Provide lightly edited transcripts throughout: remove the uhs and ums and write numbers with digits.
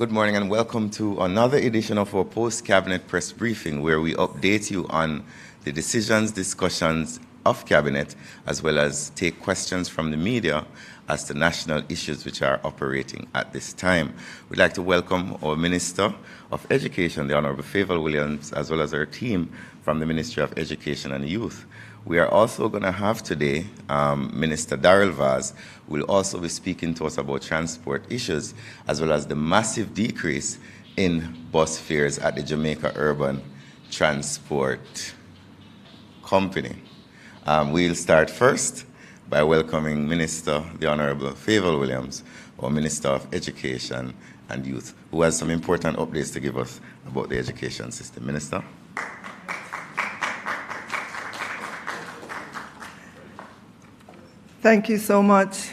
Good morning and welcome to another edition of our post-Cabinet press briefing, where we update you on the decisions, discussions of Cabinet, as well as take questions from the media as to national issues which are operating at this time. We'd like to welcome our Minister of Education, the Honourable Favour Williams, as well as our team from the Ministry of Education and Youth. We are also going to have today Minister Darrell Vaz, who will also be speaking to us about transport issues, as well as the massive decrease in bus fares at the Jamaica Urban Transport Company. We'll start first by welcoming Minister, the Honourable Favour Williams, our Minister of Education and Youth, who has some important updates to give us about the education system. Minister? Thank you so much,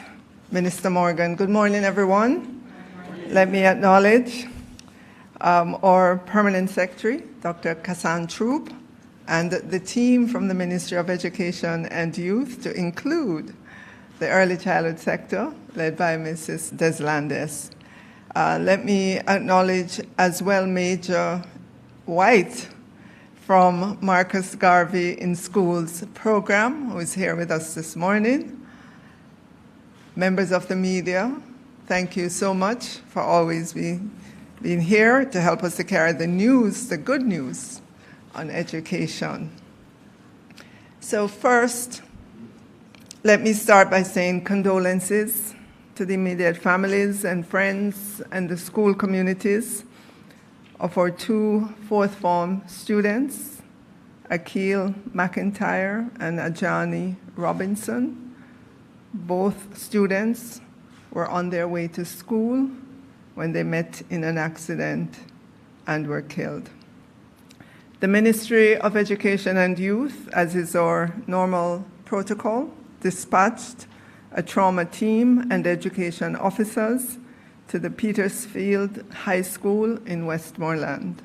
Minister Morgan. Good morning, everyone. Let me acknowledge our Permanent Secretary, Dr. Kassan Troop, and the team from the Ministry of Education and Youth, to include the early childhood sector, led by Mrs. Deslandes. Let me acknowledge as well Major White from Marcus Garvey in Schools program, who is here with us this morning. Members of the media, thank you so much for always being here to help us to carry the news, the good news on education. So first, let me start by saying condolences to the immediate families and friends and the school communities of our two fourth form students, Akil McIntyre and Ajani Robinson. Both students were on their way to school when they met in an accident and were killed. The Ministry of Education and Youth, as is our normal protocol, dispatched a trauma team and education officers to the Petersfield High School in Westmoreland.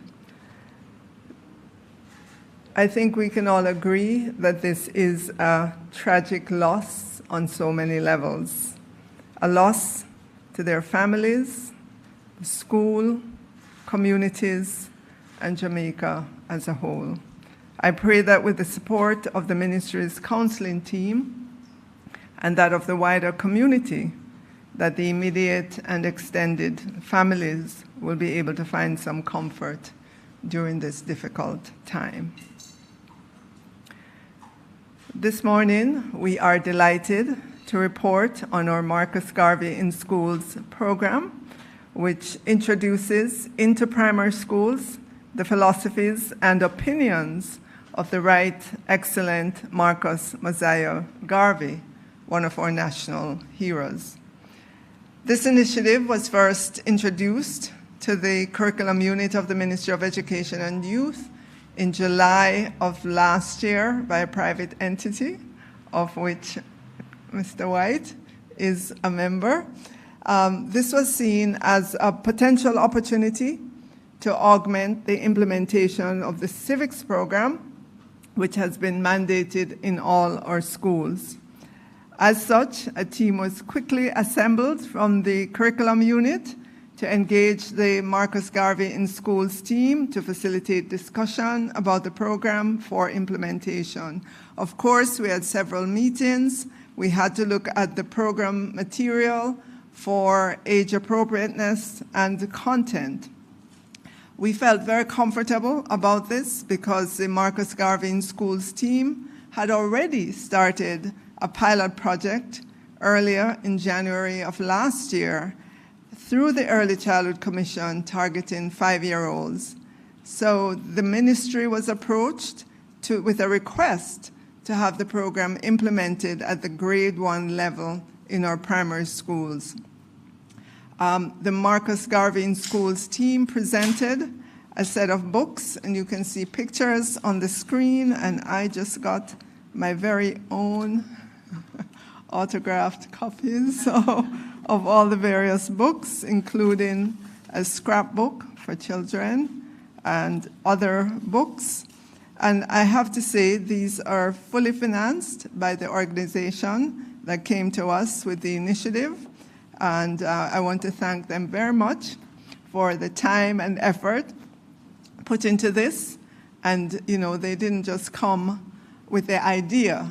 I think we can all agree that this is a tragic loss on so many levels. A loss to their families, the school, communities, and Jamaica as a whole. I pray that with the support of the ministry's counseling team and that of the wider community, that the immediate and extended families will be able to find some comfort during this difficult time. This morning, we are delighted to report on our Marcus Garvey in Schools program, which introduces into primary schools the philosophies and opinions of the Right Excellent Marcus Mosiah Garvey, one of our national heroes. This initiative was first introduced to the curriculum unit of the Ministry of Education and Youth in July of last year by a private entity, of which Mr. White is a member. This was seen as a potential opportunity to augment the implementation of the civics program, which has been mandated in all our schools. As such, a team was quickly assembled from the curriculum unit to engage the Marcus Garvey in Schools team to facilitate discussion about the program for implementation. Of course, we had several meetings. We had to look at the program material for age appropriateness and the content. We felt very comfortable about this because the Marcus Garvey in Schools team had already started a pilot project earlier in January of last year through the Early Childhood Commission targeting 5-year-olds. So the ministry was approached with a request to have the program implemented at the grade 1 level in our primary schools. The Marcus Garvey in Schools team presented a set of books, and you can see pictures on the screen, and I just got my very own autographed copies of all the various books, including a scrapbook for children and other books. And I have to say, these are fully financed by the organization that came to us with the initiative. And I want to thank them very much for the time and effort put into this. And, you know, they didn't just come with the idea.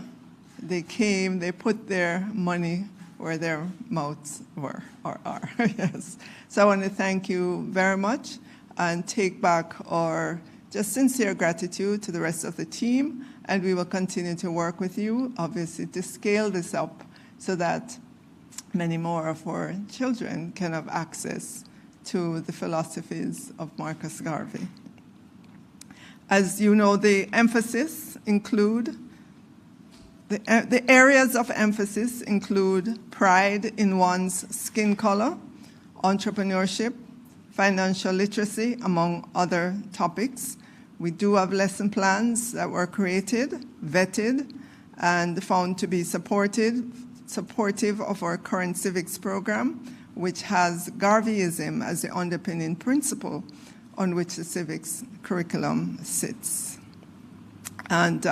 They came, they put their money where their mouths were or are. Yes. So I want to thank you very much and take back our just sincere gratitude to the rest of the team. And we will continue to work with you, obviously, to scale this up so that many more of our children can have access to the philosophies of Marcus Garvey. As you know, the emphasis include, the areas of emphasis include pride in one's skin color, entrepreneurship, financial literacy, among other topics. We do have lesson plans that were created, vetted, and found to be supportive of our current civics program, which has Garveyism as the underpinning principle on which the civics curriculum sits. And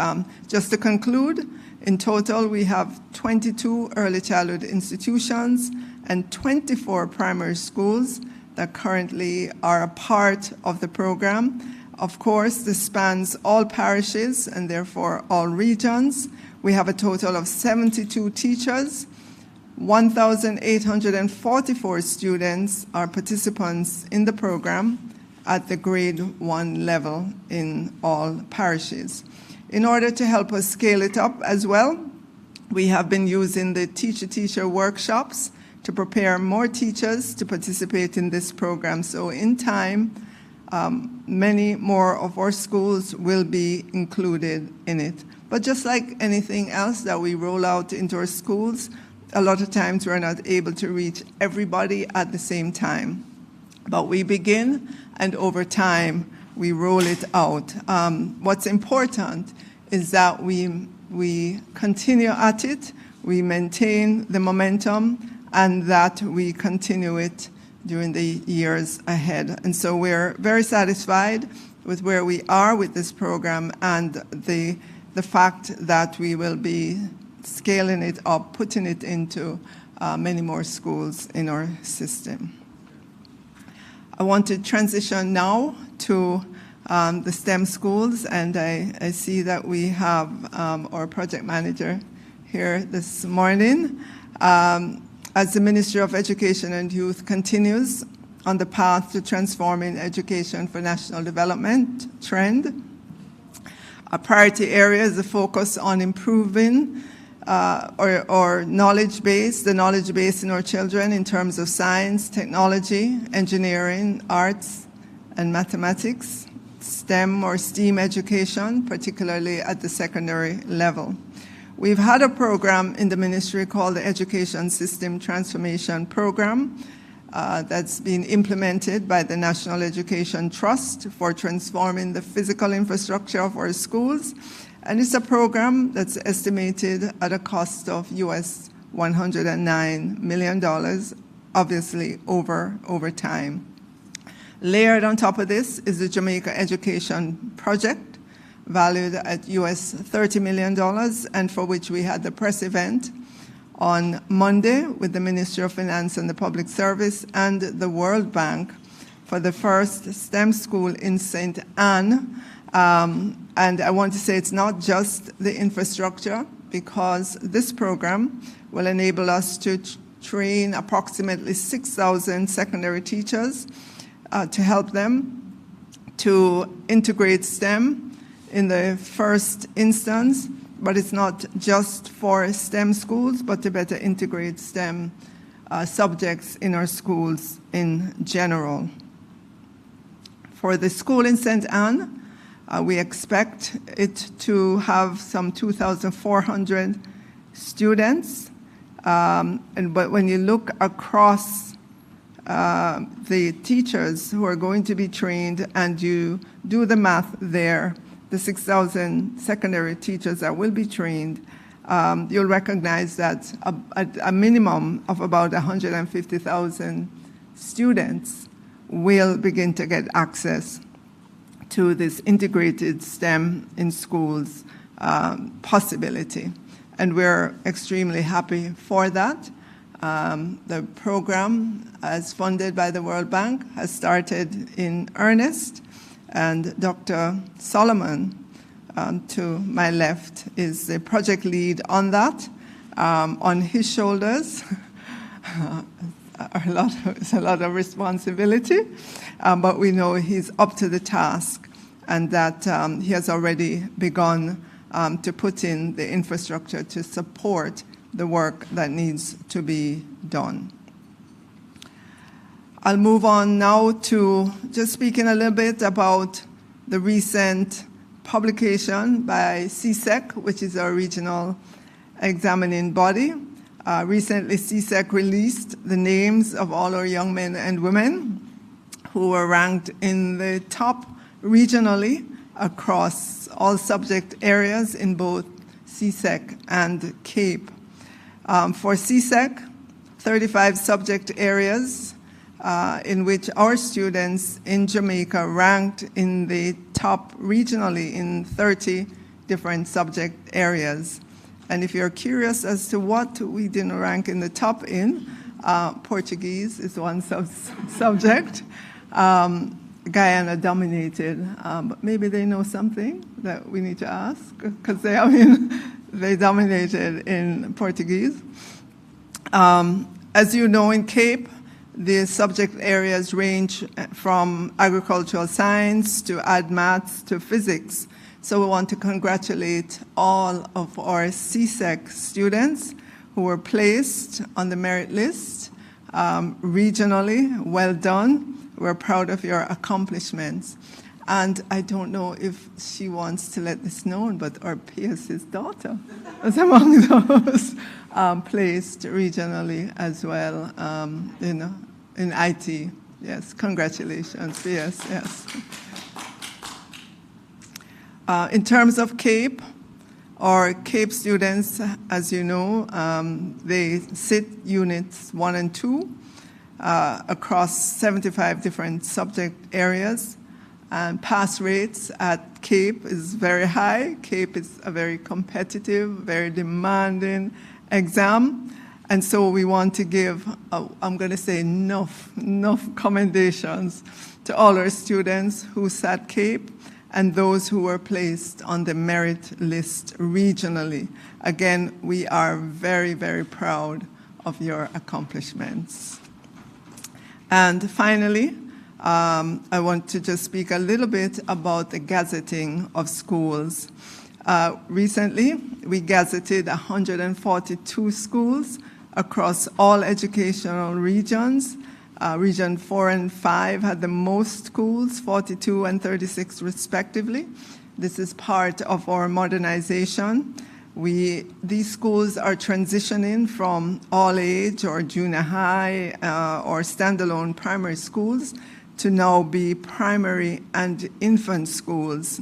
just to conclude, in total, we have 22 early childhood institutions and 24 primary schools that currently are a part of the program. Of course, this spans all parishes and therefore all regions. We have a total of 72 teachers. 1,844 students are participants in the program at the grade 1 level in all parishes. In order to help us scale it up as well, we have been using the teacher-teacher workshops to prepare more teachers to participate in this program. So in time, many more of our schools will be included in it. But just like anything else that we roll out into our schools, a lot of times we're not able to reach everybody at the same time. But we begin, and over time, we roll it out. What's important is that we continue at it, we maintain the momentum, and that we continue it during the years ahead. And so we're very satisfied with where we are with this program and the fact that we will be scaling it up, putting it into many more schools in our system. I want to transition now to the STEM schools, and I see that we have our project manager here this morning. As the Ministry of Education and Youth continues on the path to transforming education for national development trend, a priority area is the focus on improving our knowledge base, the knowledge base in our children in terms of science, technology, engineering, arts, and mathematics, STEM or STEAM education, particularly at the secondary level. We've had a program in the ministry called the Education System Transformation Program that's been implemented by the National Education Trust for transforming the physical infrastructure of our schools. And it's a program that's estimated at a cost of US $109 million, obviously over time. Layered on top of this is the Jamaica Education Project, valued at US $30 million, and for which we had the press event on Monday with the Ministry of Finance and the Public Service and the World Bank for the first STEM school in St. Anne. And I want to say it's not just the infrastructure, because this program will enable us to train approximately 6,000 secondary teachers to help them to integrate STEM in the first instance, but it's not just for STEM schools, but to better integrate STEM subjects in our schools in general. For the school in St. Anne, we expect it to have some 2,400 students, but when you look across the teachers who are going to be trained and you do the math there, the 6,000 secondary teachers that will be trained, you'll recognize that a minimum of about 150,000 students will begin to get access to this integrated STEM in schools possibility. And we're extremely happy for that. The program, as funded by the World Bank, has started in earnest, and Dr. Solomon, to my left, is the project lead on that. On his shoulders, it's a lot of responsibility, but we know he's up to the task, and that he has already begun to put in the infrastructure to support the work that needs to be done. I'll move on now to just speaking a little bit about the recent publication by CSEC, which is our regional examining body. Recently, CSEC released the names of all our young men and women who were ranked in the top regionally across all subject areas in both CSEC and CAPE. For CSEC, 35 subject areas in which our students in Jamaica ranked in the top regionally in 30 different subject areas. And if you're curious as to what we didn't rank in the top in, Portuguese is one subject. Guyana dominated, but maybe they know something that we need to ask, because they dominated in Portuguese. As you know, in CAPE, the subject areas range from agricultural science to maths to physics. So we want to congratulate all of our CSEC students who were placed on the merit list regionally. Well done. We're proud of your accomplishments. And I don't know if she wants to let this known, but our PS's daughter was among those placed regionally as well, in IT. Yes, congratulations, PS, yes. In terms of CAPE, our CAPE students, as you know, they sit units 1 and 2 across 75 different subject areas. And pass rates at CAPE is very high. CAPE is a very competitive, very demanding exam. And so we want to give, I'm going to say enough commendations to all our students who sat CAPE and those who were placed on the merit list regionally. Again, we are very, very proud of your accomplishments. And finally, I want to just speak a little bit about the gazetting of schools. Recently, we gazetted 142 schools across all educational regions. Region 4 and 5 had the most schools, 42 and 36 respectively. This is part of our modernization. These schools are transitioning from all-age or junior high or standalone primary schools to now be primary and infant schools.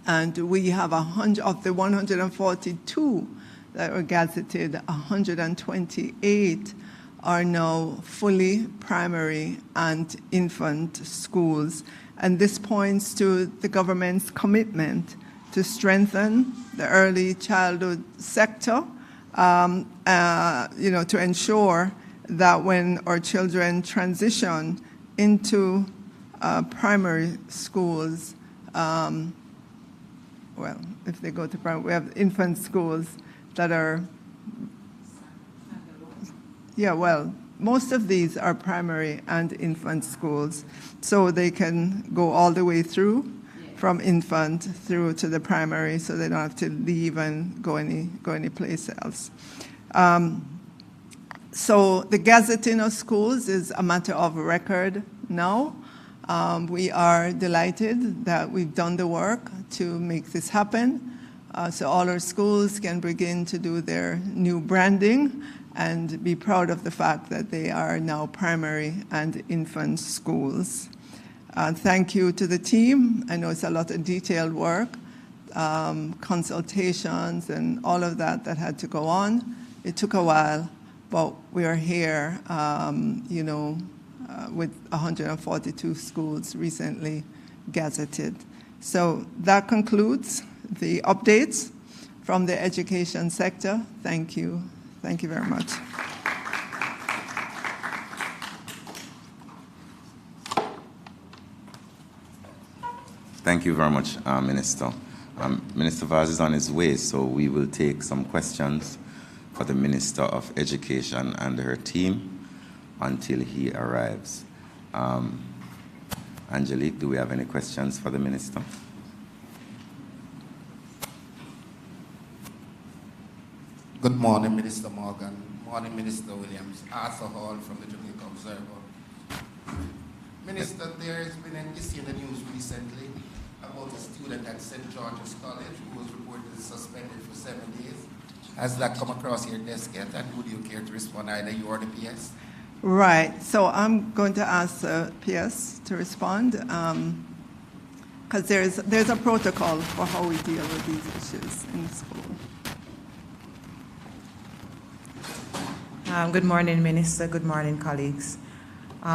And we have of the 142 that were gazetted, 128 are now fully primary and infant schools. And this points to the government's commitment to strengthen the early childhood sector, to ensure that when our children transition into primary schools, if they go to primary, we have infant schools that are, most of these are primary and infant schools, so they can go all the way through, from infant through to the primary, so they don't have to leave and go any place else. So the gazetting of schools is a matter of record now. We are delighted that we've done the work to make this happen. So all our schools can begin to do their new branding and be proud of the fact that they are now primary and infant schools. Thank you to the team. I know it's a lot of detailed work, consultations and all of that had to go on. It took a while, but we are here, with 142 schools recently gazetted. So that concludes the updates from the education sector. Thank you. Thank you very much. Thank you very much, Minister. Minister Vaz is on his way, so we will take some questions for the Minister of Education and her team until he arrives. Angelique, do we have any questions for the Minister? Good morning, Minister Morgan. Morning, Minister Williams. Arthur Hall from the Jamaica Observer. Minister, there has been an issue in the news recently about a student at St. George's College who was reportedly suspended for 7 days. Has that come across your desk yet, and would you care to respond, either you or the PS? Right. So I'm going to ask the PS to respond, because there's a protocol for how we deal with these issues in the school. Good morning, Minister. Good morning, colleagues.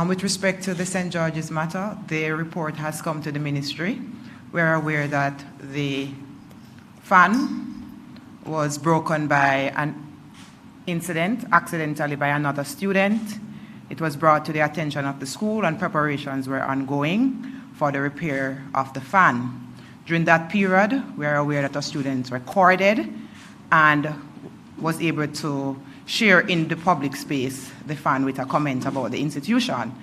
With respect to the St. George's matter, the report has come to the ministry. We're aware that the fan was broken by an incident, accidentally by another student. It was brought to the attention of the school, and preparations were ongoing for the repair of the fan. During that period, we are aware that the students recorded and was able to share in the public space the fan with a comment about the institution.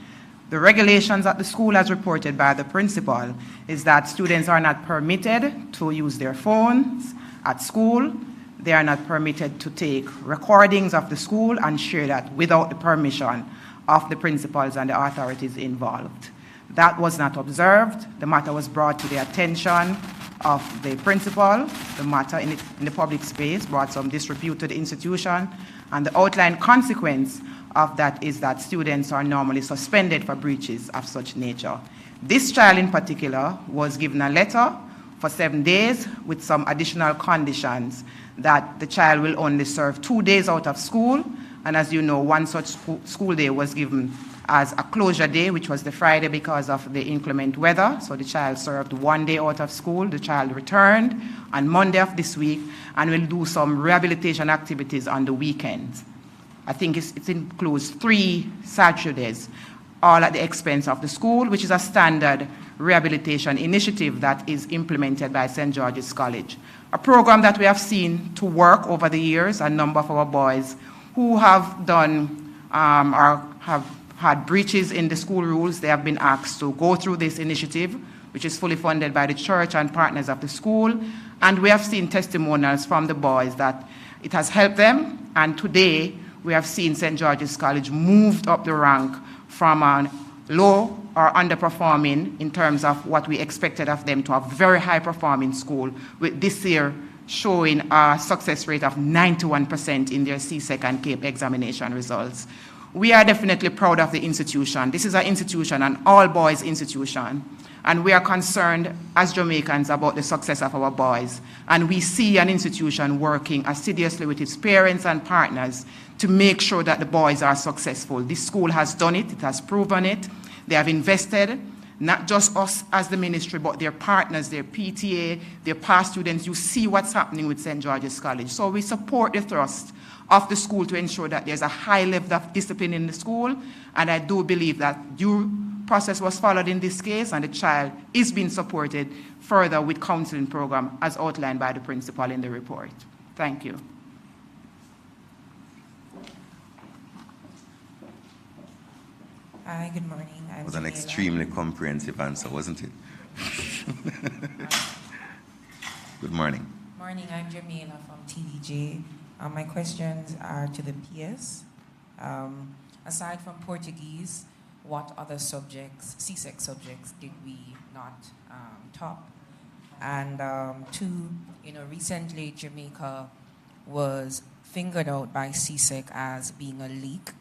The regulations at the school, as reported by the principal, is that students are not permitted to use their phones at school. They are not permitted to take recordings of the school and share that without the permission of the principals and the authorities involved. That was not observed. The matter was brought to the attention of the principal. The matter in the public space brought some disrepute to the institution, and the outline consequence of that is that students are normally suspended for breaches of such nature. This child in particular was given a letter for 7 days with some additional conditions that the child will only serve 2 days out of school, and as you know, one such school day was given as a closure day, which was the Friday because of the inclement weather. So the child served 1 day out of school. The child returned on Monday of this week and will do some rehabilitation activities on the weekends. I think it includes 3 Saturdays, all at the expense of the school, which is a standard rehabilitation initiative that is implemented by St. George's College. A program that we have seen to work over the years. A number of our boys who have done or have had breaches in the school rules, they have been asked to go through this initiative, which is fully funded by the church and partners of the school. And we have seen testimonials from the boys that it has helped them. And today, we have seen St. George's College moved up the rank from a low or underperforming in terms of what we expected of them to a very high performing school, with this year showing a success rate of 91% in their CSEC and CAPE examination results. We are definitely proud of the institution. This is an institution, an all-boys institution, and we are concerned as Jamaicans about the success of our boys. And we see an institution working assiduously with its parents and partners to make sure that the boys are successful. This school has done it, it has proven it. They have invested, not just us as the ministry, but their partners, their PTA, their past students. You see what's happening with St. George's College. So we support the thrust of the school to ensure that there's a high level of discipline in the school, and I do believe that due process was followed in this case, and the child is being supported further with counseling program as outlined by the principal in the report. Thank you. Hi, good morning. It was an extremely comprehensive answer, wasn't it? Good morning. Morning, I'm Jamila from TDJ. My questions are to the PS. Aside from Portuguese, what other subjects, CSEC subjects, did we not top? And 2, recently Jamaica was fingered out by CSEC as being a leak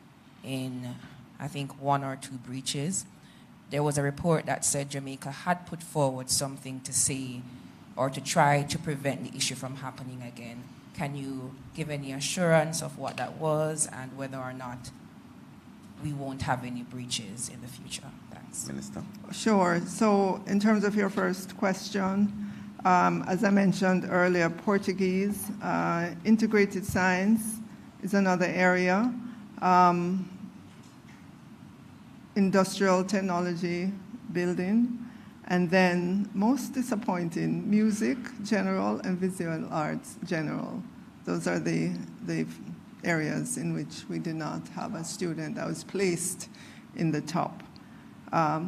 in, I think, 1 or 2 breaches. There was a report that said Jamaica had put forward something to say or to try to prevent the issue from happening again. Can you give any assurance of what that was and whether or not we won't have any breaches in the future? Thanks. Minister. Sure. So in terms of your first question, as I mentioned earlier, Portuguese, integrated science is another area. Industrial technology building, And then, most disappointing, music, general, and visual arts, general. Those are the areas in which we did not have a student that was placed in the top.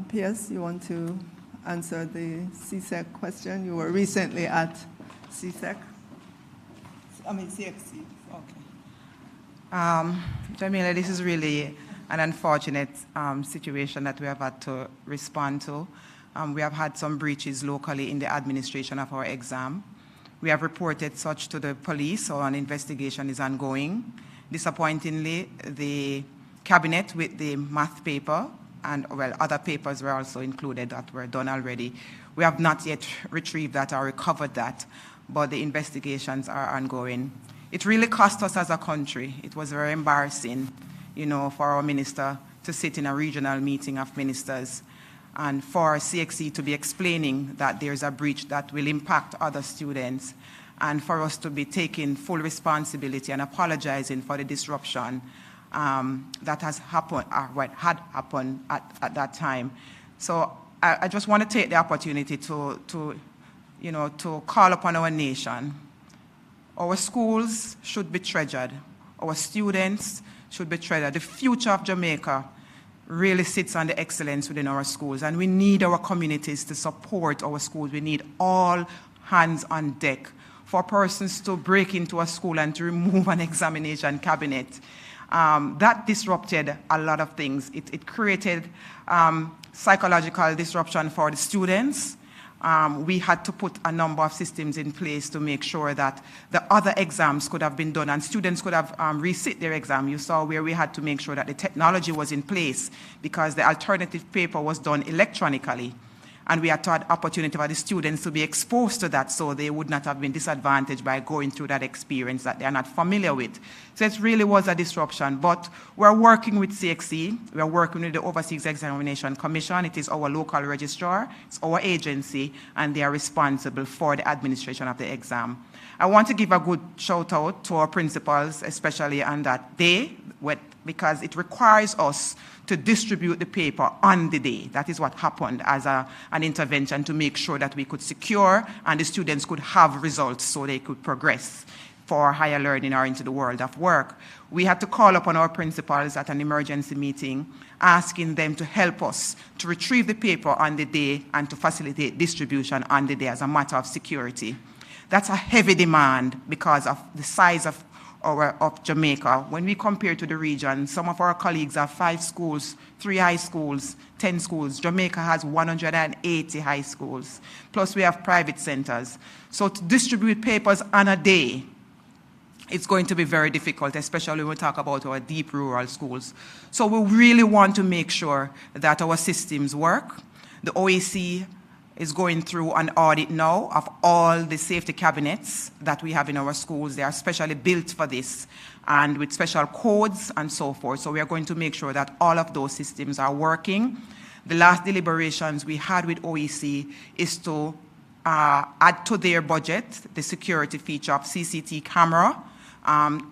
P.S., you want to answer the CSEC question? You were recently at CSEC? CXC. Okay. Jamila, this is really an unfortunate situation that we have had to respond to. We have had some breaches locally in the administration of our exam. We have reported such to the police, so an investigation is ongoing. Disappointingly, the cabinet with the math paper and, well, other papers were also included that were done already. We have not yet retrieved that or recovered that, but the investigations are ongoing. It really cost us as a country. It was very embarrassing, you know, for our minister to sit in a regional meeting of ministers and for CXC to be explaining that there's a breach that will impact other students, and for us to be taking full responsibility and apologizing for the disruption that has happened, or what had happened at that time. So I just want to take the opportunity to call upon our nation. Our schools should be treasured. Our students should be treasured. The future of Jamaica really sits on the excellence within our schools, and we need our communities to support our schools. We need all hands on deck for persons to break into a school and to remove an examination cabinet. That disrupted a lot of things. It created psychological disruption for the students. We had to put a number of systems in place to make sure that the other exams could have been done and students could have resit their exam. You saw where we had to make sure that the technology was in place because the alternative paper was done electronically. And we had to have opportunity for the students to be exposed to that so they would not have been disadvantaged by going through that experience that they are not familiar with. So it really was a disruption. But we're working with CXC. We're working with the Overseas Examination Commission. It is our local registrar. It's our agency, and they are responsible for the administration of the exam. I want to give a good shout out to our principals, especially on that day, because it requires us to distribute the paper on the day. That is what happened as an intervention to make sure that we could secure and the students could have results so they could progress for higher learning or into the world of work. We had to call upon our principals at an emergency meeting, asking them to help us to retrieve the paper on the day and to facilitate distribution on the day as a matter of security. That's a heavy demand because of the size of Jamaica. When we compare to the region, some of our colleagues have 5 schools, 3 high schools, 10 schools. Jamaica has 180 high schools. Plus we have private centers. So to distribute papers on a day, it's going to be very difficult, especially when we talk about our deep rural schools. So we really want to make sure that our systems work. The OEC is going through an audit now of all the safety cabinets that we have in our schools. They are specially built for this and with special codes and so forth. So we are going to make sure that all of those systems are working. The last deliberations we had with OEC is to add to their budget the security feature of CCTV camera,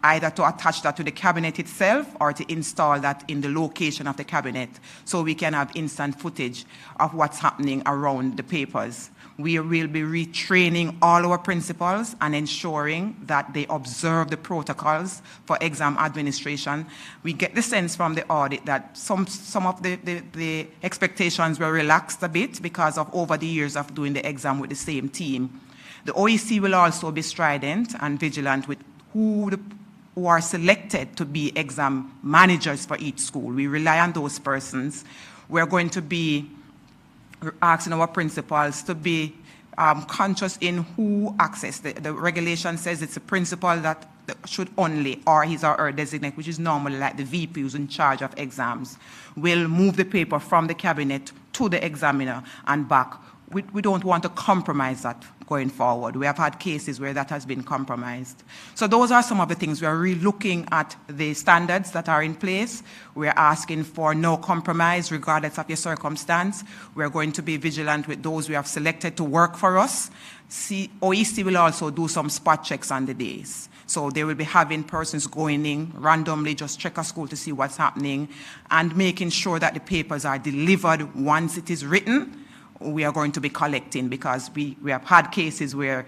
either to attach that to the cabinet itself or to install that in the location of the cabinet so we can have instant footage of what's happening around the papers. We will be retraining all our principals and ensuring that they observe the protocols for exam administration. We get the sense from the audit that some of the expectations were relaxed a bit because of over the years of doing the exam with the same team. The OEC will also be strident and vigilant with who are selected to be exam managers for each school. We rely on those persons. We're going to be asking our principals to be conscious in who access. The regulation says it's a principal that should only, or his or her designate, which is normally like the VP who's in charge of exams, will move the paper from the cabinet to the examiner and back. We don't want to compromise that going forward. We have had cases where that has been compromised. So those are some of the things. We are re-looking at the standards that are in place. We are asking for no compromise regardless of your circumstance. We are going to be vigilant with those we have selected to work for us. OEC will also do some spot checks on the days. So they will be having persons going in randomly, just check a school to see what's happening and making sure that the papers are delivered once it is written. we are going to be collecting, because we have had cases where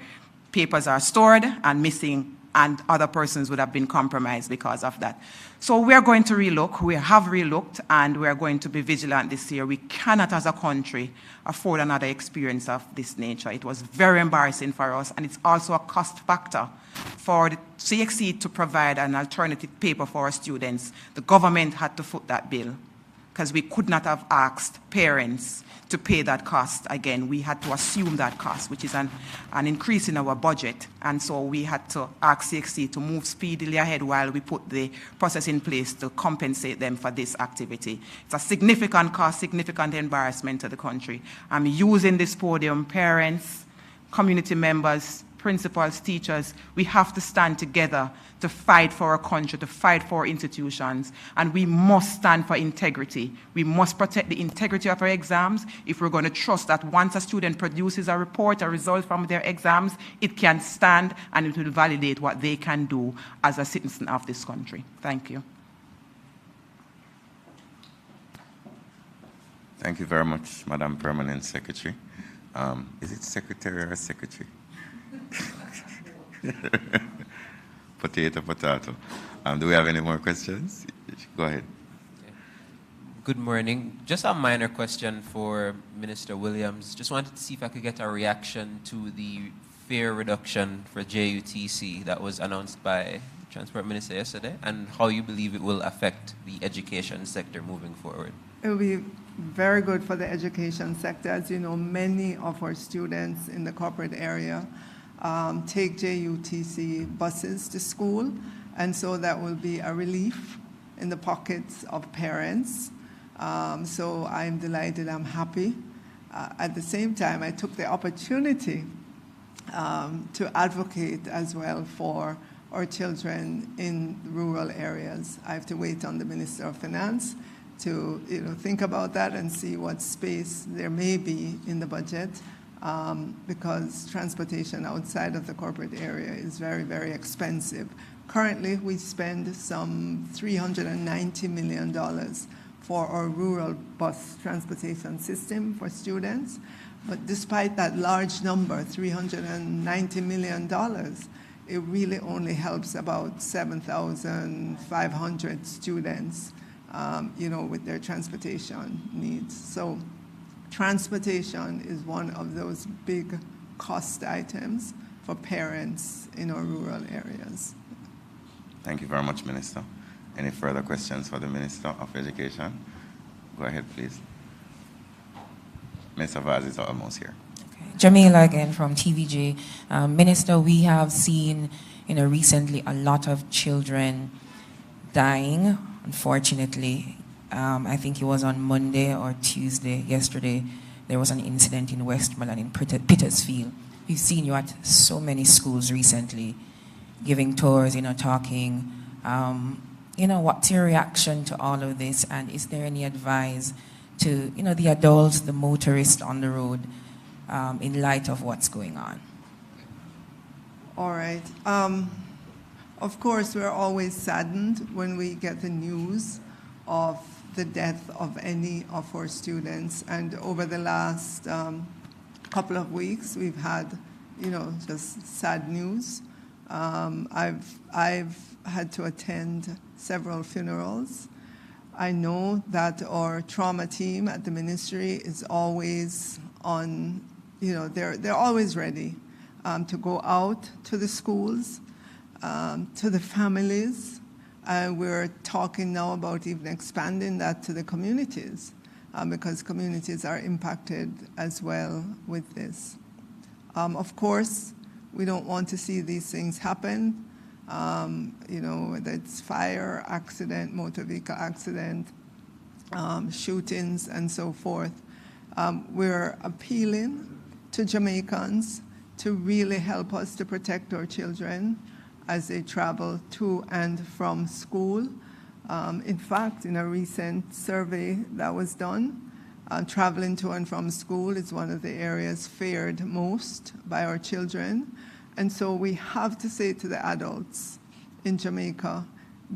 papers are stored and missing, and other persons would have been compromised because of that. So we are going to relook. We have relooked, and we are going to be vigilant this year. We cannot, as a country, afford another experience of this nature. It was very embarrassing for us, and it's also a cost factor for the CXC to provide an alternative paper for our students. The government had to foot that bill, because we could not have asked parents to pay that cost. Again, we had to assume that cost, which is an increase in our budget. And so we had to ask CXC to move speedily ahead while we put the process in place to compensate them for this activity. It's a significant cost, significant embarrassment to the country. I'm using this podium, parents, community members, principals, teachers, we have to stand together to fight for our country, to fight for our institutions, and we must stand for integrity. We must protect the integrity of our exams if we're going to trust that once a student produces a report, a result from their exams, it can stand and it will validate what they can do as a citizen of this country. Thank you. Thank you very much, Madam Permanent Secretary. Is it Secretary or Secretary? Potato, potato. Do we have any more questions? Go ahead. Good morning. Just a minor question for Minister Williams. Just wanted to see if I could get a reaction to the fare reduction for JUTC that was announced by the Transport Minister yesterday, and how you believe it will affect the education sector moving forward. It will be very good for the education sector. As you know, many of our students in the corporate area take JUTC buses to school, and so that will be a relief in the pockets of parents. So I'm delighted, I'm happy. At the same time, I took the opportunity to advocate as well for our children in rural areas. I have to wait on the Minister of Finance to think about that and see what space there may be in the budget, because transportation outside of the corporate area is very, very expensive. Currently, we spend some $390 million for our rural bus transportation system for students. But despite that large number, $390 million, it really only helps about 7,500 students, with their transportation needs. So transportation is one of those big cost items for parents in our rural areas. Thank you very much, Minister. Any further questions for the Minister of Education? Go ahead, please. Mr. Vaz is almost here. Okay. Jamaica again from TVJ. Minister, we have seen, recently a lot of children dying, unfortunately. I think it was on Monday or Tuesday, yesterday, there was an incident in Westmoreland in Petersfield. We've seen you at so many schools recently, giving tours, talking. What's your reaction to all of this? And is there any advice to, the adults, the motorists on the road, in light of what's going on? All right. Of course, we're always saddened when we get the news of the death of any of our students. And over the last couple of weeks, we've had, just sad news. I've had to attend several funerals. I know that our trauma team at the ministry is always on, they're always ready to go out to the schools, to the families. We're talking now about even expanding that to the communities, because communities are impacted as well with this. Of course, we don't want to see these things happen, whether it's fire, accident, motor vehicle accident, shootings, and so forth. We're appealing to Jamaicans to really help us to protect our children as they travel to and from school. In fact, in a recent survey that was done, traveling to and from school is one of the areas feared most by our children. And so we have to say to the adults in Jamaica,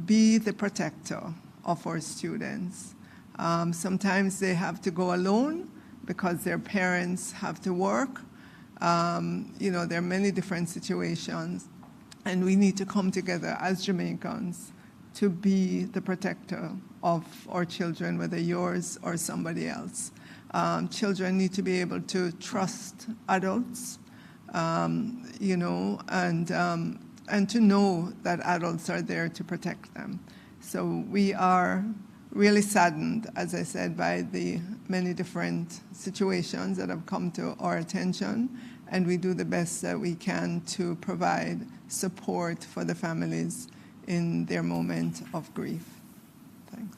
be the protector of our students. Sometimes they have to go alone because their parents have to work. You know, there are many different situations, and we need to come together as Jamaicans to be the protector of our children, whether yours or somebody else. Children need to be able to trust adults, you know, and to know that adults are there to protect them. So we are really saddened, as I said, by the many different situations that have come to our attention, and we do the best that we can to provide support for the families in their moment of grief. Thanks.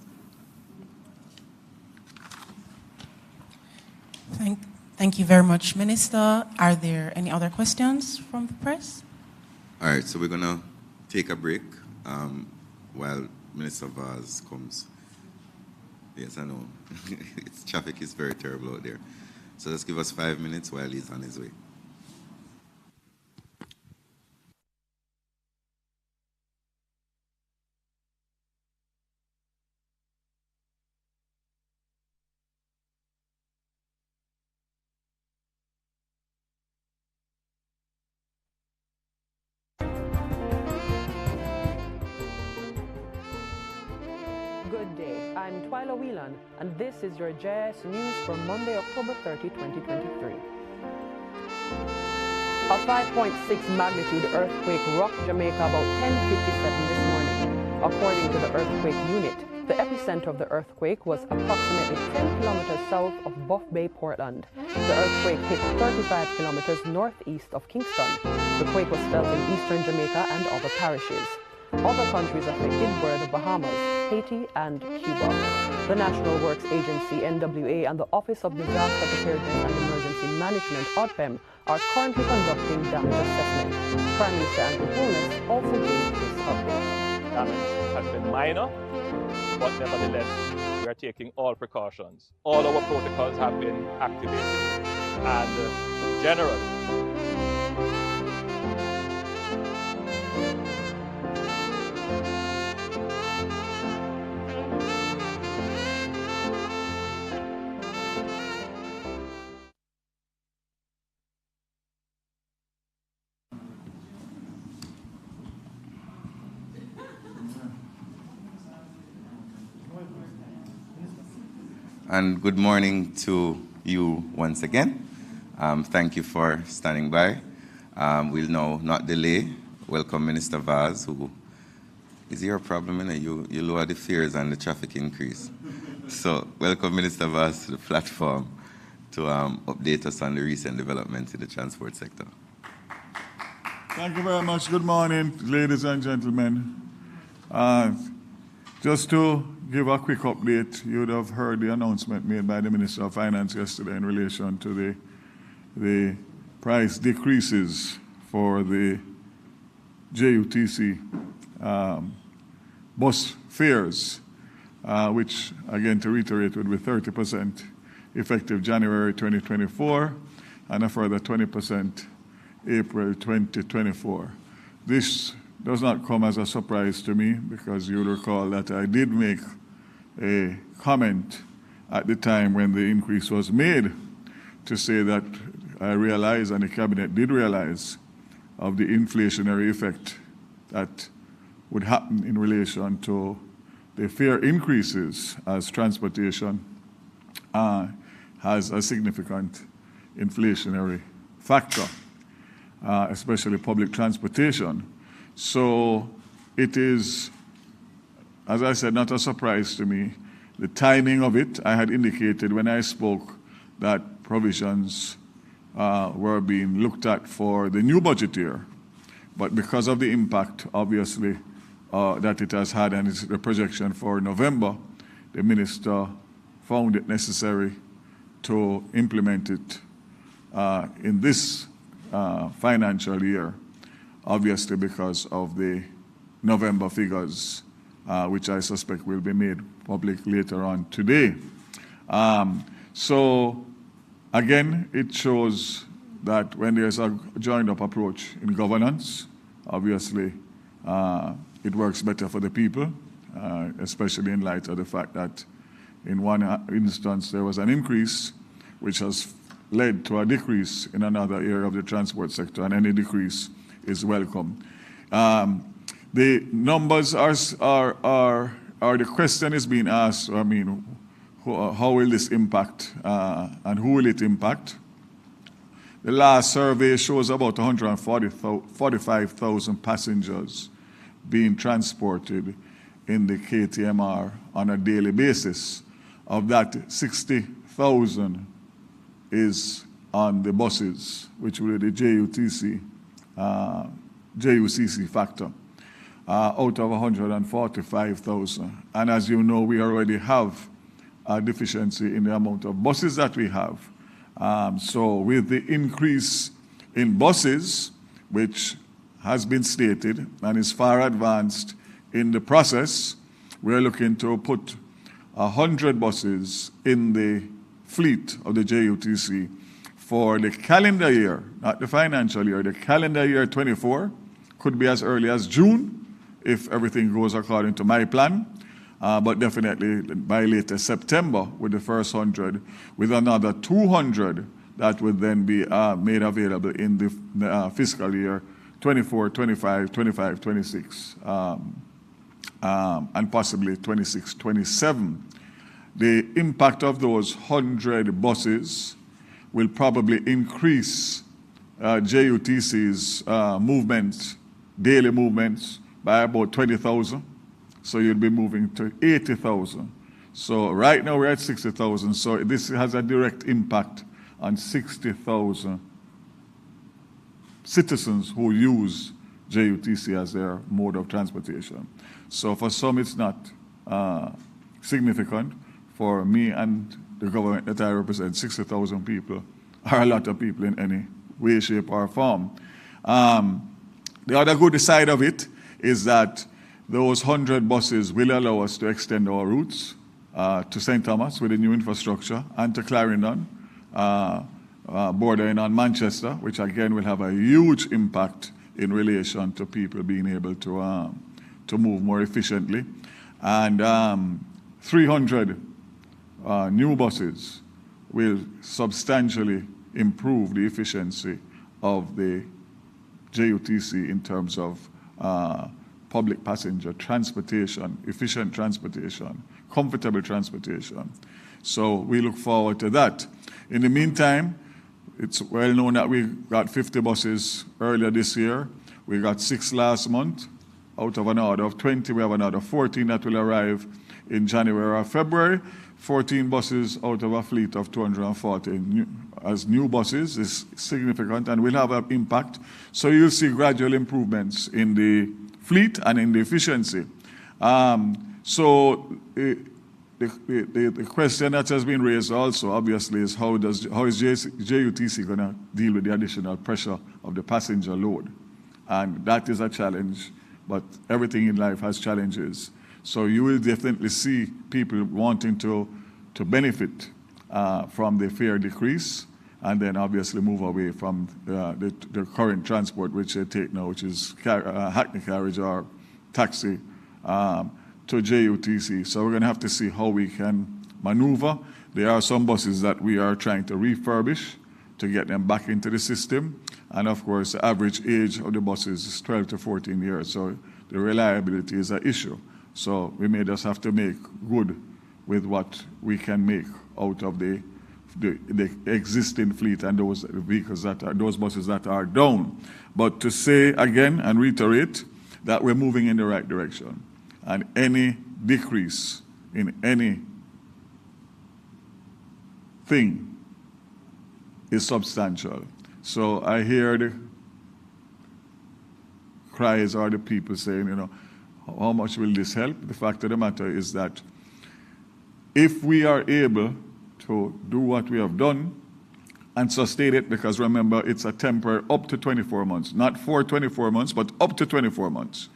Thank you very much, Minister. Are there any other questions from the press? All right, so we're going to take a break while Minister Vaz comes. Yes, I know. Traffic is very terrible out there. So just give us 5 minutes while he's on his way. Good day. I'm Twyla Whelan, and this is your JIS News for Monday, October 30, 2023. A 5.6 magnitude earthquake rocked Jamaica about 10:57 this morning. According to the earthquake unit, the epicenter of the earthquake was approximately 10 kilometers south of Buff Bay, Portland. The earthquake hit 35 kilometers northeast of Kingston. The quake was felt in eastern Jamaica and other parishes. Other countries affected were the Bahamas, Haiti, and Cuba. The National Works Agency, NWA, and the Office of Disaster Preparedness and Emergency Management, ODPEM, are currently conducting damage assessment. Prime Minister Andrew Holness also gave this update. Damage has been minor, but nevertheless, we are taking all precautions. All our protocols have been activated, and generally, And good morning to you once again. Thank you for standing by. We'll now not delay. Welcome Minister Vaz, who is your problem, you lower the fears and the traffic increase. So welcome Minister Vaz to the platform to update us on the recent developments in the transport sector. Thank you very much. Good morning, ladies and gentlemen. Just to give a quick update, you would have heard the announcement made by the Minister of Finance yesterday in relation to the price decreases for the JUTC bus fares, which, again, to reiterate, would be 30% effective January 2024 and a further 20% April 2024. This does not come as a surprise to me, because you'll recall that I did make a comment at the time when the increase was made to say that I realized, and the Cabinet did realize, of the inflationary effect that would happen in relation to the fare increases, as transportation has a significant inflationary factor, especially public transportation. So it is, as I said, not a surprise to me. The timing of it, I had indicated when I spoke that provisions were being looked at for the new budget year. But because of the impact, obviously, that it has had, and it's the projection for November, the Minister found it necessary to implement it in this financial year, obviously because of the November figures, which I suspect will be made public later on today. So, again, it shows that when there's a joined-up approach in governance, obviously it works better for the people, especially in light of the fact that in one instance there was an increase which has led to a decrease in another area of the transport sector, and any decrease is welcome. The numbers are the question is being asked, I mean, how will this impact and who will it impact? The last survey shows about 145,000 passengers being transported in the KTMR on a daily basis. Of that, 60,000 is on the buses, which will be the JUCC factor, out of 145,000. And as you know, we already have a deficiency in the amount of buses that we have. So with the increase in buses, which has been stated and is far advanced in the process, we're looking to put 100 buses in the fleet of the JUTC for the calendar year, not the financial year, the calendar year 24, could be as early as June, if everything goes according to my plan, but definitely by latest September with the first 100, with another 200 that would then be made available in the fiscal year 24, 25, 25, 26, and possibly 26, 27. The impact of those 100 buses will probably increase JUTC's movements, daily movements, by about 20,000. So you'll be moving to 80,000. So right now we're at 60,000. So this has a direct impact on 60,000 citizens who use JUTC as their mode of transportation. So for some it's not significant. For me and the government that I represent, 60,000 people are a lot of people in any way, shape, or form. The other good side of it is that those 100 buses will allow us to extend our routes to St. Thomas with the new infrastructure and to Clarendon, bordering on Manchester, which again will have a huge impact in relation to people being able to move more efficiently. And 300 new buses will substantially improve the efficiency of the JUTC in terms of public passenger transportation, efficient transportation, comfortable transportation. So we look forward to that. In the meantime, it's well known that we got 50 buses earlier this year. We got 6 last month. Out of an order of 20, we have another 14 that will arrive in January or February. 14 buses out of a fleet of 240 as new buses is significant and will have an impact. So you'll see gradual improvements in the fleet and in the efficiency. So the question that has been raised also, obviously, is how is JUTC going to deal with the additional pressure of the passenger load? And that is a challenge, but everything in life has challenges. So you will definitely see people wanting to benefit from the fare decrease, and then obviously move away from the current transport which they take now, which is hackney carriage or taxi, to JUTC. So we're going to have to see how we can maneuver. There are some buses that we are trying to refurbish to get them back into the system. And of course, the average age of the buses is 12 to 14 years. So the reliability is an issue. So we may just have to make good with what we can make out of the existing fleet and those vehicles those buses that are down. But to say again and reiterate that we're moving in the right direction, and any decrease in any thing is substantial. So I hear the cries or the people saying, you know, how much will this help? The fact of the matter is that if we are able to do what we have done and sustain it, because remember, it's a temporary up to 24 months, not for 24 months, but up to 24 months.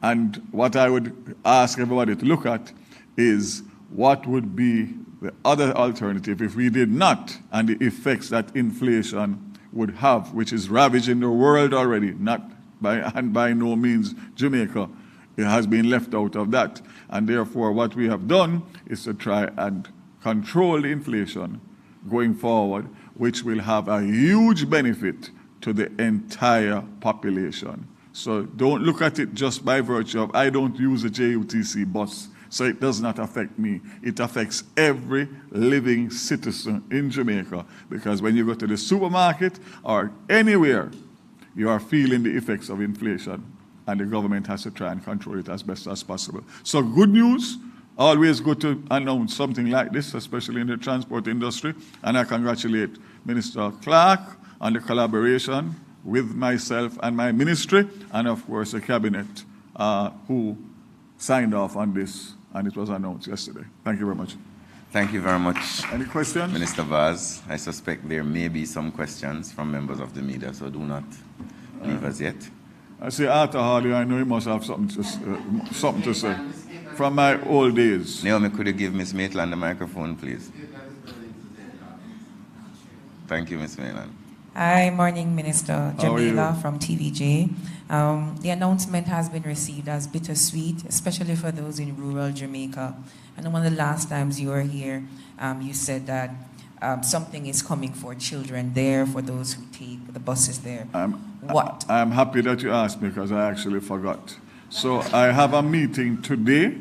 And what I would ask everybody to look at is what would be the other alternative if we did not, and the effects that inflation would have, which is ravaging the world already, by no means Jamaica. It has been left out of that. And therefore, what we have done is to try and control the inflation going forward, which will have a huge benefit to the entire population. So don't look at it just by virtue of, I don't use a JUTC bus, so it does not affect me. It affects every living citizen in Jamaica, because when you go to the supermarket or anywhere, you are feeling the effects of inflation, and the government has to try and control it as best as possible. So good news, always good to announce something like this, especially in the transport industry, and I congratulate Minister Clark on the collaboration with myself and my ministry, and of course the cabinet who signed off on this, and it was announced yesterday. Thank you very much. Thank you very much. Any questions? Minister Vaz, I suspect there may be some questions from members of the media, so do not leave us yet. I see Arthur Hardy, I know he must have something to say from my old days. Naomi, could you give Ms. Maitland the microphone, please? Thank you, Ms. Maitland. Hi, morning, Minister. How are you? Jamila from TVJ. The announcement has been received as bittersweet, especially for those in rural Jamaica. And one of the last times you were here, you said that something is coming for children there, for those who take the buses there. What? I'm happy that you asked me, because I actually forgot. So I have a meeting today,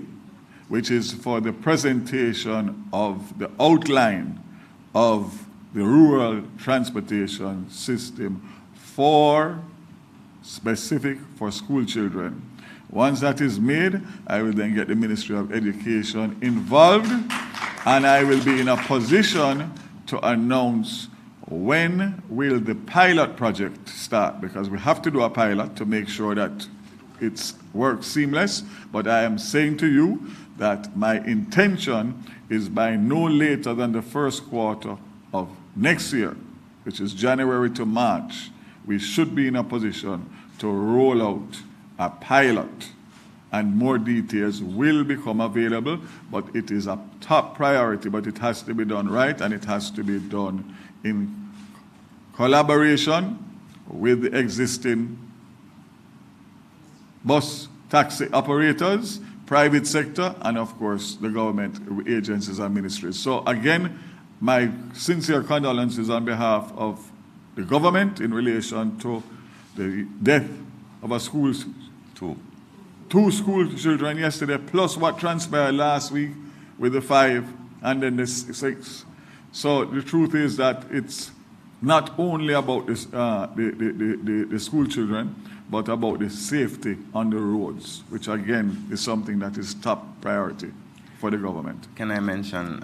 which is for the presentation of the outline of the rural transportation system specific for school children. Once that is made, I will then get the Ministry of Education involved, and I will be in a position to announce when will the pilot project start, because we have to do a pilot to make sure that it works seamless. But I am saying to you that my intention is by no later than the first quarter of next year, which is January to March, we should be in a position to roll out a pilot, and more details will become available, but it is a top priority, but it has to be done right, and it has to be done in collaboration with the existing bus taxi operators, private sector, and of course the government agencies and ministries. So again, my sincere condolences on behalf of the government in relation to the death of a school, two school children yesterday, plus what transpired last week with the 5 and then the 6. So the truth is that it's not only about this, the school children, but about the safety on the roads, which again is something that is top priority for the government. Can I mention,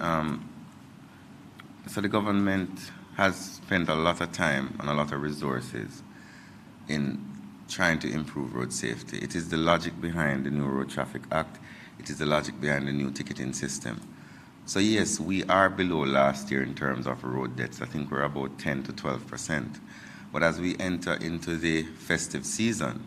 so the government has spent a lot of time and a lot of resources in trying to improve road safety. It is the logic behind the new Road Traffic Act. It is the logic behind the new ticketing system. So yes, we are below last year in terms of road deaths. I think we're about 10 to 12%. But as we enter into the festive season,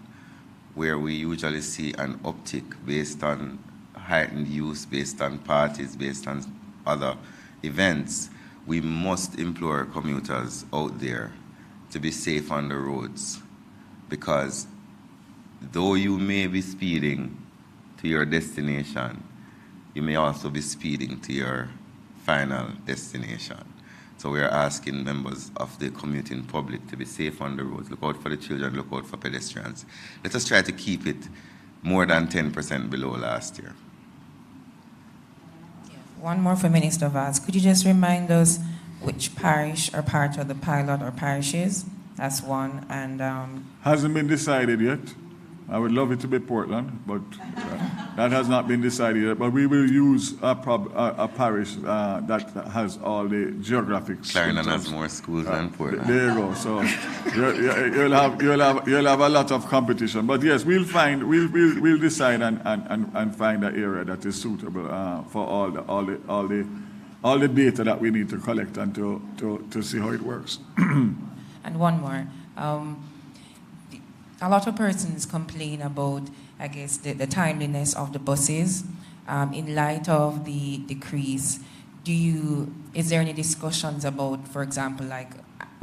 where we usually see an uptick based on heightened use, based on parties, based on other events, we must implore commuters out there to be safe on the roads, because though you may be speeding to your destination, you may also be speeding to your final destination. So we are asking members of the commuting public to be safe on the roads. Look out for the children, look out for pedestrians. Let us try to keep it more than 10% below last year. One more for Minister Vaz. Could you just remind us which parish are part of the pilot or parishes? That's one. And hasn't been decided yet. I would love it to be Portland, but that has not been decided yet. But we will use a parish that has all the geographic. Clarendon has more schools than Portland. There you go. So you'll have a lot of competition. But yes, we'll decide and find an area that is suitable for all the data that we need to collect and to see how it works. And one more. A lot of persons complain about, I guess, the timeliness of the buses. In light of the decrease, is there any discussions about, for example, like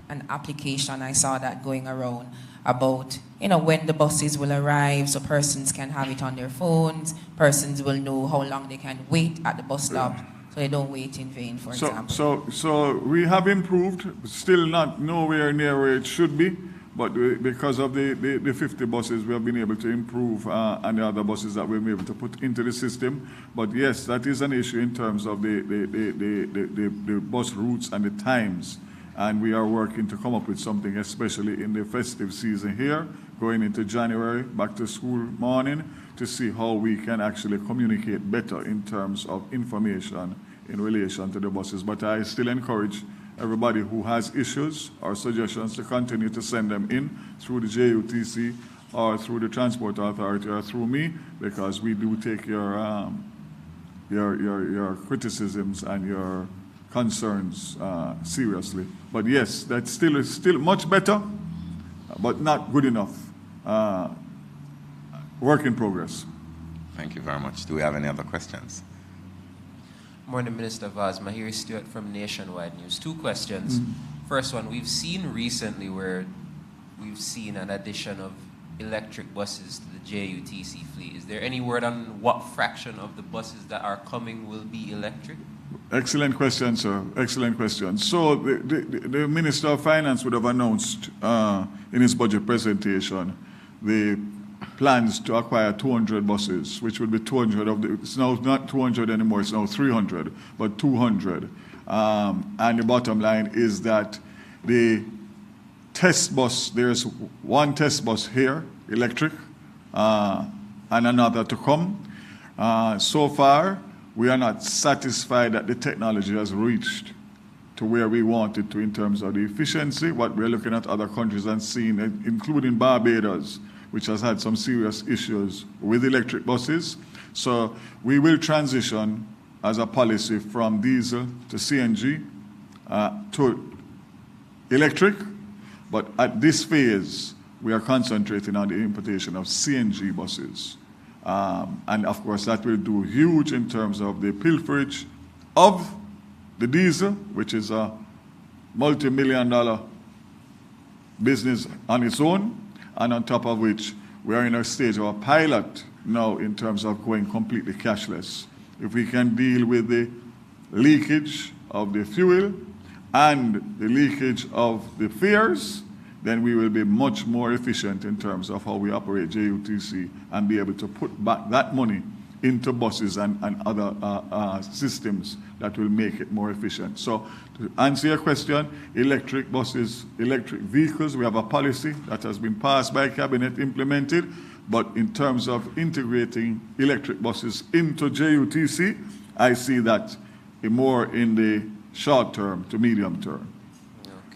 an application, I saw that going around, about, when the buses will arrive, so persons can have it on their phones, persons will know how long they can wait at the bus stop, so I don't wait in vain, for example. So we have improved, still not nowhere near where it should be, but because of the 50 buses, we have been able to improve and the other buses that we've been able to put into the system. But yes, that is an issue in terms of the bus routes and the times. And we are working to come up with something, especially in the festive season here, going into January, back to school morning, to see how we can actually communicate better in terms of information in relation to the buses. But I still encourage everybody who has issues or suggestions to continue to send them in through the JUTC or through the Transport Authority or through me, because we do take your criticisms and your concerns seriously. But yes, that's still much better, but not good enough. Work in progress. Thank you very much. Do we have any other questions? Morning, Minister Vaz. Mahiri Stewart from Nationwide News. 2 questions. First one, we've seen recently where we've seen an addition of electric buses to the JUTC fleet. Is there any word on what fraction of the buses that are coming will be electric? Excellent question, sir. Excellent question. So the Minister of Finance would have announced in his budget presentation the plans to acquire 200 buses, which would be 200 of the, it's now not 200 anymore, it's now 300, but 200. And the bottom line is that the test bus, there's one test bus here, electric, and another to come. So far, we are not satisfied that the technology has reached to where we want it to in terms of the efficiency. What we're looking at other countries and seeing, including Barbados, which has had some serious issues with electric buses. So we will transition as a policy from diesel to CNG to electric, but at this phase, we are concentrating on the importation of CNG buses. And of course, that will do huge in terms of the pilferage of the diesel, which is a multi-million-dollar business on its own, and on top of which, we are in a stage of a pilot now in terms of going completely cashless. If we can deal with the leakage of the fuel and the leakage of the fares, then we will be much more efficient in terms of how we operate JUTC and be able to put back that money into buses and other systems that will make it more efficient. So to answer your question, electric buses, electric vehicles, we have a policy that has been passed by Cabinet, implemented, but in terms of integrating electric buses into JUTC, I see that more in the short term to medium term.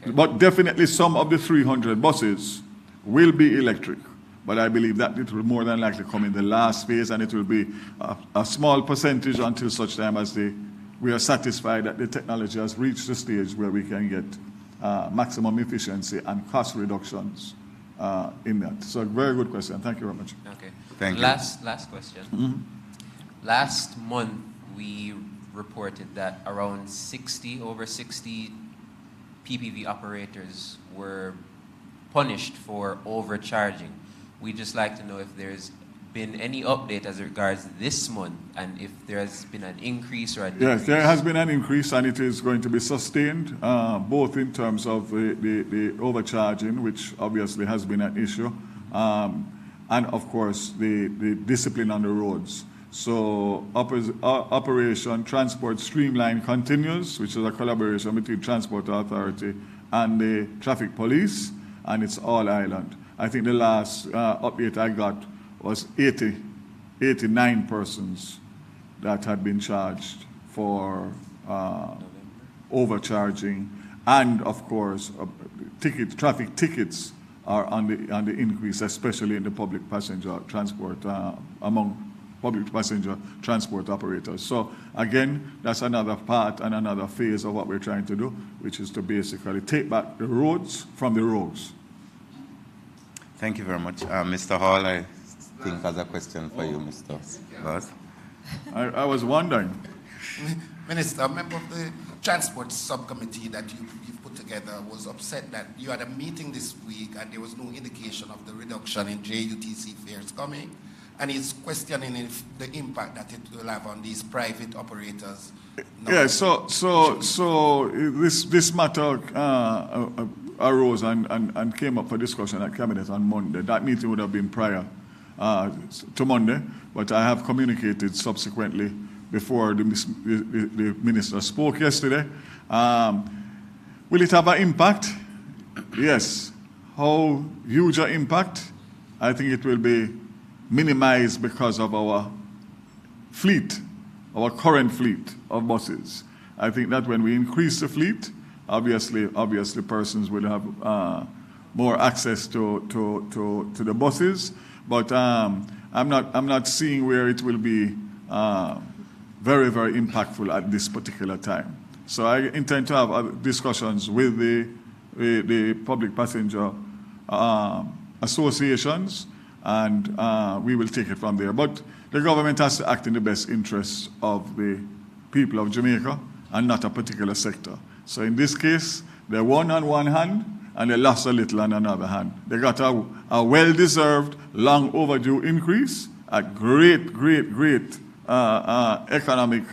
Okay. But definitely some of the 300 buses will be electric. But I believe that it will more than likely come in the last phase, and it will be a small percentage until such time as we are satisfied that the technology has reached the stage where we can get maximum efficiency and cost reductions in that. So, very good question. Thank you very much. Okay. Thank you. Last question. Last month, we reported that around over 60 PPV operators were punished for overcharging. We'd just like to know if there's been any update as regards this month, and if there has been an increase or a decrease. Yes, there has been an increase, and it is going to be sustained, both in terms of the overcharging, which obviously has been an issue, and of course the discipline on the roads. So Operation Transport Streamline continues, which is a collaboration between Transport Authority and the Traffic Police, and it's all island. I think the last update I got was 89 persons that had been charged for overcharging, and of course, traffic tickets are on the increase, especially in the public passenger transport among public passenger transport operators. So again, that's another part and another phase of what we're trying to do, which is to basically take back the roads from the roads. Thank you very much. Mr. Hall, I think has a question for you, Mr. Vaz. I was wondering. Minister, a member of the Transport Subcommittee that you've put together was upset that you had a meeting this week and there was no indication of the reduction in JUTC fares coming. and he's questioning if the impact that it will have on these private operators. Yeah, so this matter arose and came up for discussion at Cabinet on Monday. That meeting would have been prior to Monday, but I have communicated subsequently before the minister spoke yesterday. Will it have an impact? Yes. How huge an impact? I think it will be minimized because of our fleet, our current fleet of buses. I think that when we increase the fleet, obviously persons will have more access to the buses. But I'm not seeing where it will be very, very impactful at this particular time. So I intend to have discussions with the public passenger associations, and we will take it from there. But the government has to act in the best interests of the people of Jamaica and not a particular sector. So in this case, they won on one hand and they lost a little on another hand. They got a well-deserved, long overdue increase, a great economic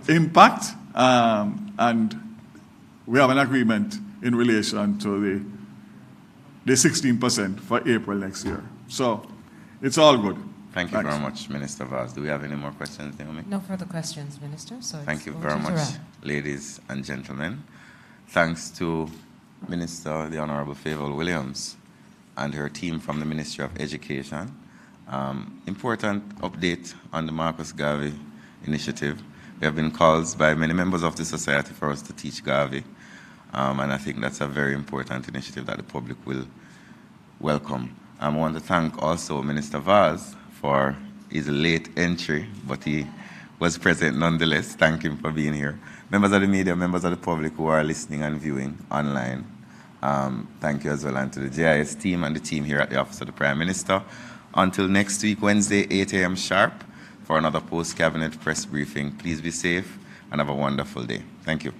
impact, and we have an agreement in relation to the 16% for April next year. So it's all good. Thank you very much, Minister Vaz. Do we have any more questions, Naomi? No further questions, Minister. So thank you very much, ladies and gentlemen. Thanks to Minister, the Honorable Favour Williams, and her team from the Ministry of Education. Important update on the Marcus Garvey initiative. There have been calls by many members of the society for us to teach Garvey, and I think that's a very important initiative that the public will welcome. I want to thank also Minister Vaz for his late entry, but he was present nonetheless. Thank him for being here. Members of the media, members of the public who are listening and viewing online, thank you as well, and to the JIS team and the team here at the Office of the Prime Minister. Until next week, Wednesday, 8 a.m. sharp, for another post-cabinet press briefing. Please be safe and have a wonderful day. Thank you.